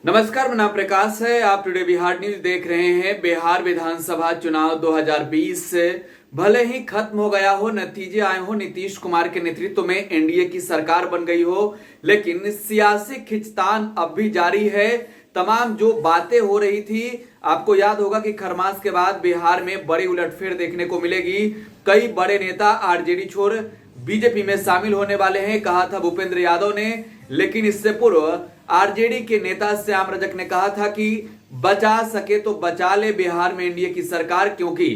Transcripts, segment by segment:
नमस्कार, मेरा नाम प्रकाश है। आप टुडे बिहार न्यूज देख रहे हैं। बिहार विधानसभा चुनाव 2020 भले ही खत्म हो गया हो, नतीजे आए हो, नीतीश कुमार के नेतृत्व में एनडीए की सरकार बन गई हो, लेकिन सियासी खिंचतान अब भी जारी है। तमाम जो बातें हो रही थी, आपको याद होगा कि खरमास के बाद बिहार में बड़ी उलटफेर देखने को मिलेगी। कई बड़े नेता आरजेडी छोड़ बीजेपी में शामिल होने वाले हैं, कहा था भूपेंद्र यादव ने। लेकिन इससे पूर्व आरजेडी के नेता श्याम रजक ने कहा था कि बचा सके तो बचा ले बिहार में एनडीए की सरकार, क्योंकि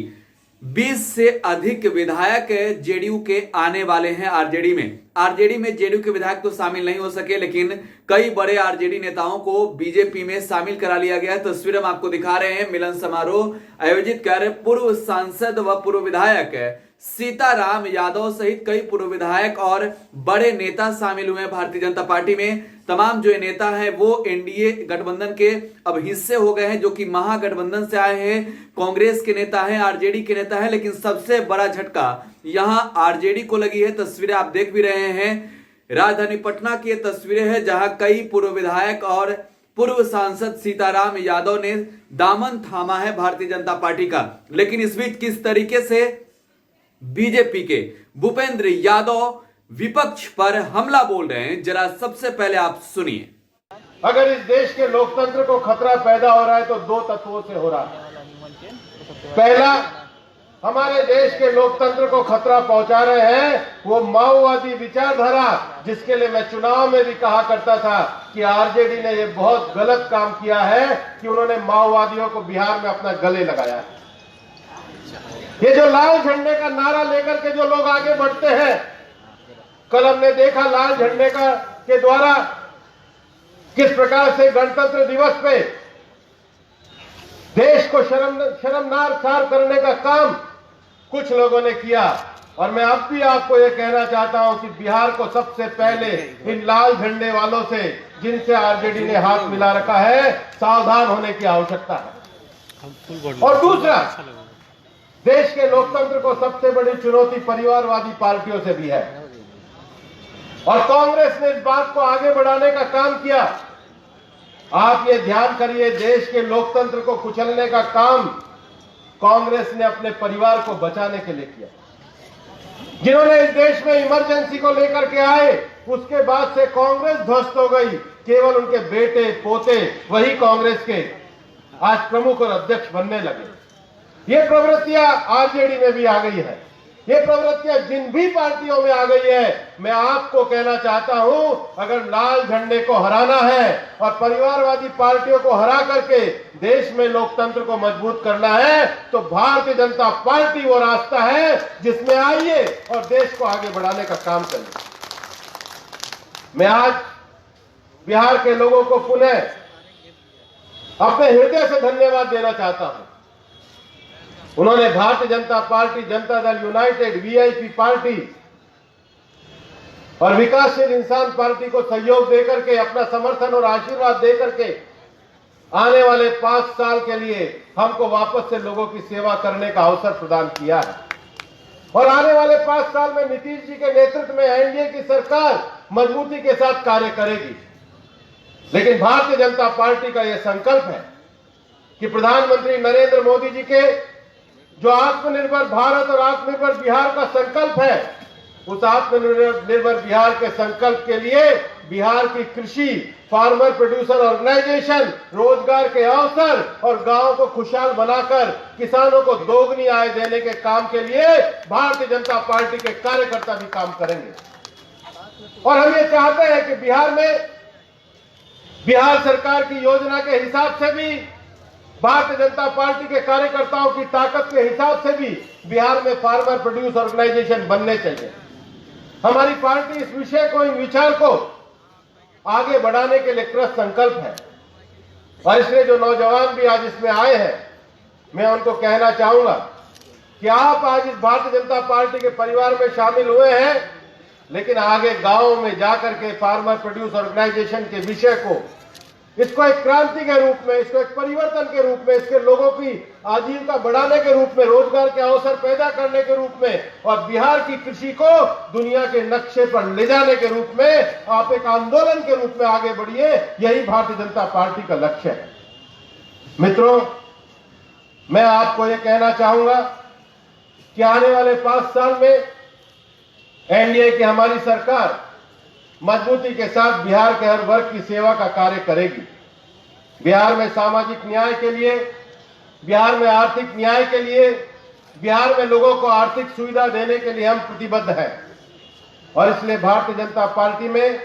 20 से अधिक विधायक जेडीयू के आने वाले हैं आरजेडी में। आरजेडी में जेडीयू के विधायक तो शामिल नहीं हो सके, लेकिन कई बड़े आरजेडी नेताओं को बीजेपी में शामिल करा लिया गया है। तस्वीर हम आपको दिखा रहे हैं। मिलन समारोह आयोजित कर पूर्व सांसद व पूर्व विधायक सीताराम यादव सहित कई पूर्व विधायक और बड़े नेता शामिल हुए हैं भारतीय जनता पार्टी में। तमाम जो नेता हैं वो एनडीए गठबंधन के अब हिस्से हो गए हैं, जो कि महागठबंधन से आए हैं। कांग्रेस के नेता हैं, आरजेडी के नेता हैं, लेकिन सबसे बड़ा झटका यहां आरजेडी को लगी है। तस्वीरें आप देख भी रहे हैं। राजधानी पटना की तस्वीरें हैं, जहां कई पूर्व विधायक और पूर्व सांसद सीताराम यादव ने दामन थामा है भारतीय जनता पार्टी का। लेकिन इस बीच किस तरीके से बीजेपी के भूपेंद्र यादव विपक्ष पर हमला बोल रहे हैं, जरा सबसे पहले आप सुनिए। अगर इस देश के लोकतंत्र को खतरा पैदा हो रहा है तो दो तत्वों से हो रहा है। पहला, हमारे देश के लोकतंत्र को खतरा पहुंचा रहे हैं वो माओवादी विचारधारा, जिसके लिए मैं चुनाव में भी कहा करता था कि आरजेडी ने ये बहुत गलत काम किया है कि उन्होंने माओवादियों को बिहार में अपना गले लगाया है। ये जो लाल झंडे का नारा लेकर के जो लोग आगे बढ़ते हैं, कल हमने देखा लाल झंडे का के द्वारा किस प्रकार से गणतंत्र दिवस पे देश को शर्मनार करने का काम कुछ लोगों ने किया। और मैं अब भी आपको यह कहना चाहता हूं कि बिहार को सबसे पहले इन लाल झंडे वालों से, जिनसे आरजेडी ने हाथ मिला रखा है, सावधान होने की आवश्यकता है। और दूसरा, देश के लोकतंत्र को सबसे बड़ी चुनौती परिवारवादी पार्टियों से भी है, और कांग्रेस ने इस बात को आगे बढ़ाने का काम किया। आप ये ध्यान करिए, देश के लोकतंत्र को कुचलने का काम कांग्रेस ने अपने परिवार को बचाने के लिए किया। जिन्होंने इस देश में इमरजेंसी को लेकर के आए, उसके बाद से कांग्रेस ध्वस्त हो गई। केवल उनके बेटे पोते वही कांग्रेस के आज प्रमुख और अध्यक्ष बनने लगे। ये प्रवृत्तियां आरजेडी में भी आ गई है। ये प्रवृत्तियां जिन भी पार्टियों में आ गई है, मैं आपको कहना चाहता हूं, अगर लाल झंडे को हराना है और परिवारवादी पार्टियों को हरा करके देश में लोकतंत्र को मजबूत करना है, तो भारतीय जनता पार्टी वो रास्ता है जिसमें आइए और देश को आगे बढ़ाने का काम करिए। मैं आज बिहार के लोगों को पुनः अपने हृदय से धन्यवाद देना चाहता हूं। उन्होंने Bharatiya Janata party, Janata Dal United, VIP party और विकासशील इंसान पार्टी को सहयोग देकर के, अपना समर्थन और आशीर्वाद देकर के आने वाले 5 साल के लिए हमको वापस से लोगों की सेवा करने का अवसर प्रदान किया है। और आने वाले 5 साल में नीतीश जी के नेतृत्व में एनडीए की सरकार मजबूती के साथ कार्य करेगी। लेकिन भारतीय जनता पार्टी का यह संकल्प है कि प्रधानमंत्री नरेंद्र मोदी जी के जो आत्मनिर्भर भारत और आत्मनिर्भर बिहार का संकल्प है, उस आत्मनिर्भर बिहार के संकल्प के लिए बिहार की कृषि, फार्मर प्रोड्यूसर ऑर्गेनाइजेशन, रोजगार के अवसर और गांव को खुशहाल बनाकर किसानों को दोगुनी आय देने के काम के लिए भारतीय जनता पार्टी के कार्यकर्ता भी काम करेंगे। और हम ये चाहते हैं कि बिहार में, बिहार सरकार की योजना के हिसाब से भी, भारतीय जनता पार्टी के कार्यकर्ताओं की ताकत के हिसाब से भी बिहार में फार्मर प्रोड्यूस ऑर्गेनाइजेशन बनने चाहिए। हमारी पार्टी इस विषय को, इन विचार को आगे बढ़ाने के लिए कृत संकल्प है। और इसलिए जो नौजवान भी आज इसमें आए हैं, मैं उनको कहना चाहूंगा कि आप आज इस भारतीय जनता पार्टी के परिवार में शामिल हुए हैं, लेकिन आगे गांव में जाकर के फार्मर प्रोड्यूस ऑर्गेनाइजेशन के विषय को इसको एक क्रांति के रूप में, इसको एक परिवर्तन के रूप में, इसके लोगों की आजीविका बढ़ाने के रूप में, रोजगार के अवसर पैदा करने के रूप में और बिहार की कृषि को दुनिया के नक्शे पर ले जाने के रूप में आप एक आंदोलन के रूप में आगे बढ़िए। यही भारतीय जनता पार्टी का लक्ष्य है। मित्रों, मैं आपको यह कहना चाहूंगा कि आने वाले 5 साल में एनडीए की हमारी सरकार मजबूती के साथ बिहार के हर वर्ग की सेवा का कार्य करेगी। बिहार में सामाजिक न्याय के लिए, बिहार में आर्थिक न्याय के लिए, बिहार में लोगों को आर्थिक सुविधा देने के लिए हम प्रतिबद्ध हैं। और इसलिए भारतीय जनता पार्टी में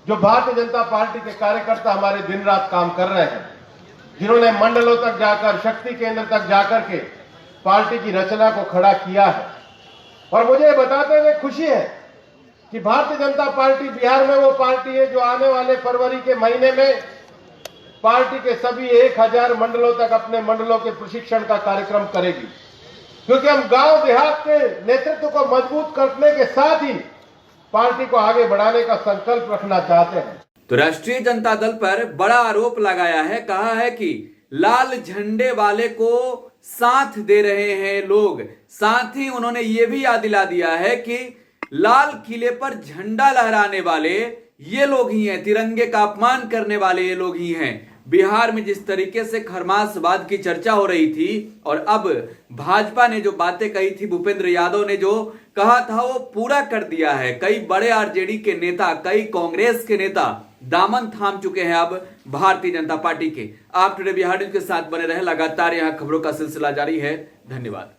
जो भारतीय जनता पार्टी के कार्यकर्ता हमारे दिन रात काम कर रहे हैं, जिन्होंने मंडलों तक जाकर, शक्ति केंद्र तक जाकर के पार्टी की रचना को खड़ा किया है। और मुझे ये बताते हुए खुशी है कि भारतीय जनता पार्टी बिहार में वो पार्टी है जो आने वाले फरवरी के महीने में पार्टी के सभी 1000 मंडलों तक अपने मंडलों के प्रशिक्षण का कार्यक्रम करेगी, क्योंकि हम गांव देहात के नेतृत्व को मजबूत करने के साथ ही पार्टी को आगे बढ़ाने का संकल्प रखना चाहते हैं। तो राष्ट्रीय जनता दल पर बड़ा आरोप लगाया है, कहा है कि लाल झंडे वाले को साथ दे रहे हैं लोग। साथ ही उन्होंने ये भी याद दिला दिया है कि लाल किले पर झंडा लहराने वाले ये लोग ही हैं, तिरंगे का अपमान करने वाले ये लोग ही हैं। बिहार में जिस तरीके से खरमासवाद की चर्चा हो रही थी और अब भाजपा ने जो बातें कही थी, भूपेंद्र यादव ने जो कहा था वो पूरा कर दिया है। कई बड़े आरजेडी के नेता, कई कांग्रेस के नेता दामन थाम चुके हैं अब भारतीय जनता पार्टी के। आप टुडे बिहार न्यूज के साथ बने रहे, लगातार यहां खबरों का सिलसिला जारी है। धन्यवाद।